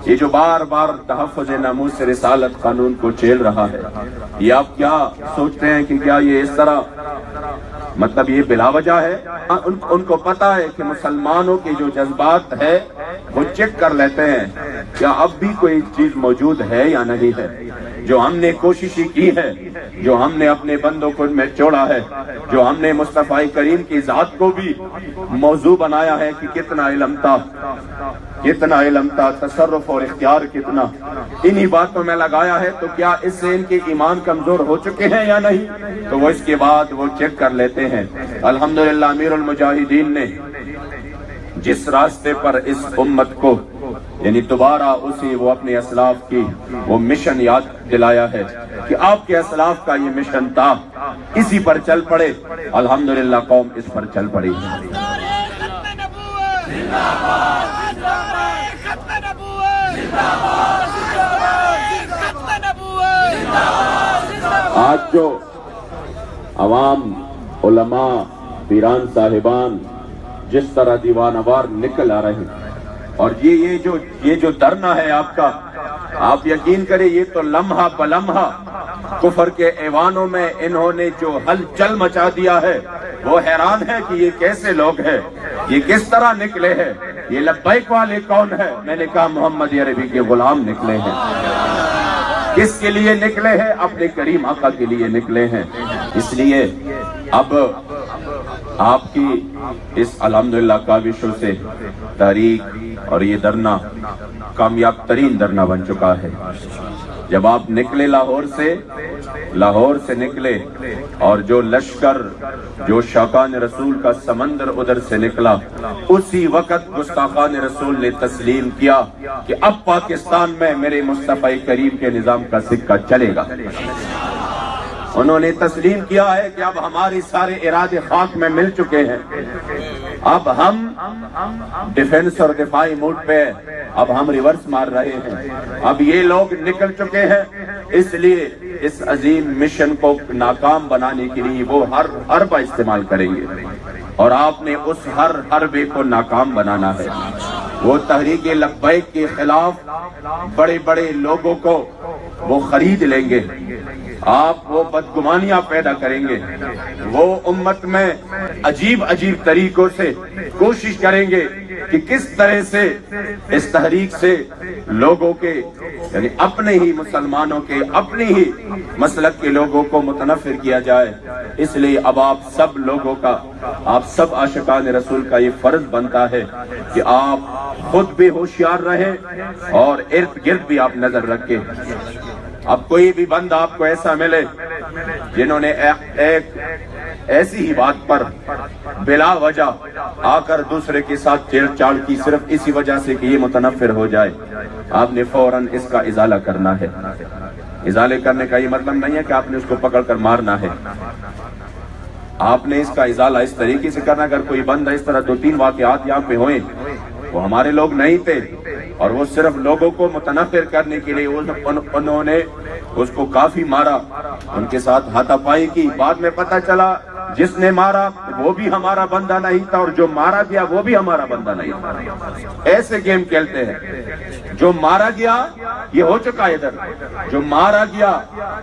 یہ جو بار بار تحفظ ناموس رسالت قانون کو چیل رہا ہے، یہ آپ کیا سوچتے ہیں کہ کیا یہ اس طرح مطلب یہ بلا وجہ ہے؟ ان کو پتا ہے کہ مسلمانوں کے جو جذبات ہے وہ چیک کر لیتے ہیں کیا اب بھی کوئی چیز موجود ہے یا نہیں ہے۔ جو ہم نے کوششیں کی ہے، جو ہم نے اپنے بندوں کو میں چھوڑا ہے، جو ہم نے مصطفی کریم کی ذات کو بھی موضوع بنایا ہے کہ کتنا علم تھا، تصرف اور اختیار کتنا، انہی باتوں میں لگایا ہے، تو کیا اس سے ان کے ایمان کمزور ہو چکے ہیں یا نہیں؟ تو وہ اس کے بعد وہ چیک کر لیتے ہیں۔ الحمدللہ امیر المجاہدین نے جس راستے پر اس امت کو یعنی دوبارہ اسی وہ اپنے اسلاف کی وہ مشن یاد دلایا ہے کہ آپ کے اسلاف کا یہ مشن تھا، اسی پر چل پڑے۔ الحمدللہ قوم اس پر چل پڑی ہے۔ آج جو عوام، علماء، پیران صاحبان جس طرح دیوانہ وار نکل آ رہے ہیں، اور یہ جو دھرنا ہے آپ کا، آپ یقین کریں یہ تو لمحہ بلمحہ کفر کے ایوانوں میں انہوں نے جو ہلچل مچا دیا ہے، وہ حیران ہے کہ یہ کیسے لوگ ہیں، یہ کس طرح نکلے ہیں، یہ لبیک والے کون ہیں؟ میں نے کہا محمد عربی کے غلام نکلے ہیں۔ کس کے لیے نکلے ہیں؟ اپنے کریم آقا کے لیے نکلے ہیں۔ اس لیے اب آپ کی اس الحمدللہ کاوشوں سے تحریک اور یہ دھرنا کامیاب ترین دھرنا بن چکا ہے۔ جب آپ نکلے لاہور سے نکلے، اور جو لشکر، جو شاکان رسول کا سمندر ادھر سے نکلا، اسی وقت گستاخان رسول نے تسلیم کیا کہ اب پاکستان میں میرے مصطفی کریم کے نظام کا سکہ چلے گا۔ انہوں نے تسلیم کیا ہے کہ اب ہمارے سارے ارادے خاک میں مل چکے ہیں، اب ہم ڈیفنس اور دفاعی موڈ پہ، اب ہم ریورس مار رہے ہیں، اب یہ لوگ نکل چکے ہیں۔ اس لیے اس عظیم مشن کو ناکام بنانے کے لیے وہ ہر حربہ استعمال کریں گے، اور آپ نے اس ہر حربے کو ناکام بنانا ہے۔ وہ تحریک لبیک کے خلاف بڑے بڑے لوگوں کو وہ خرید لیں گے، آپ وہ بدگمانیاں پیدا کریں گے، وہ امت میں عجیب طریقوں سے کوشش کریں گے کہ کس طرح سے اس تحریک سے لوگوں کے یعنی اپنے ہی مسلمانوں کے، اپنی ہی مسلک کے لوگوں کو متنفر کیا جائے۔ اس لیے اب آپ سب لوگوں کا، آپ سب عاشقان رسول کا یہ فرض بنتا ہے کہ آپ خود بھی ہوشیار رہیں اور ارد گرد بھی آپ نظر رکھیں۔ اب کوئی بھی بندہ آپ کو ایسا ملے جنہوں نے ایک ایسی ہی بات پر بلا وجہ آ کر دوسرے کے ساتھ چھیڑ چھاڑ کی، صرف اسی وجہ سے کہ یہ متنفر ہو جائے، آپ نے فوراً اس کا ازالہ کرنا ہے۔ ازالے کرنے کا یہ مطلب نہیں ہے کہ آپ نے اس کو پکڑ کر مارنا ہے، آپ نے اس کا ازالہ اس طریقے سے کرنا۔ اگر کوئی بندہ اس طرح 2-3 واقعات یہاں پہ ہوئے، وہ ہمارے لوگ نہیں تھے اور وہ صرف لوگوں کو متنفر کرنے کے لیے انہوں نے اس کو کافی مارا، ان کے ساتھ ہاتھا پائی کی، بعد میں پتہ چلا جس نے مارا وہ بھی ہمارا بندہ نہیں تھا اور جو مارا گیا وہ بھی ہمارا بندہ نہیں تھا۔ ایسے گیم کھیلتے ہیں۔ جو مارا گیا یہ ہو چکا ہے ادھر، جو مارا گیا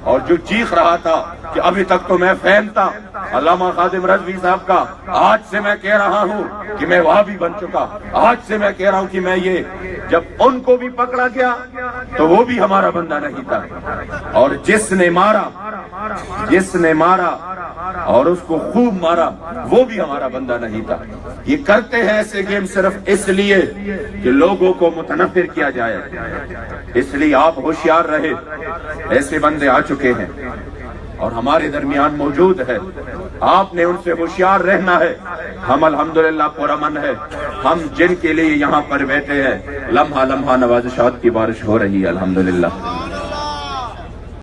اور جو چیخ رہا تھا کہ ابھی تک تو میں فین تھا علامہ خادم رضوی صاحب کا، آج سے میں کہہ رہا ہوں کہ میں وہاں بھی بن چکا، آج سے میں کہہ رہا ہوں کہ میں یہ، جب ان کو بھی پکڑا گیا تو وہ بھی ہمارا بندہ نہیں تھا، اور جس نے مارا اور اس کو خوب مارا وہ بھی ہمارا بندہ نہیں تھا۔ یہ کرتے ہیں ایسے گیم صرف اس لیے کہ لوگوں کو متنفر کیا جائے۔ اس لیے آپ ہوشیار رہے، ایسے بندے آ چکے ہیں اور ہمارے درمیان موجود ہے، آپ نے ان سے ہوشیار رہنا ہے۔ ہم الحمدللہ پرامن ہے، ہم جن کے لیے یہاں پر بیٹھے ہیں، لمحہ لمحہ نوازشات کی بارش ہو رہی ہے الحمدللہ۔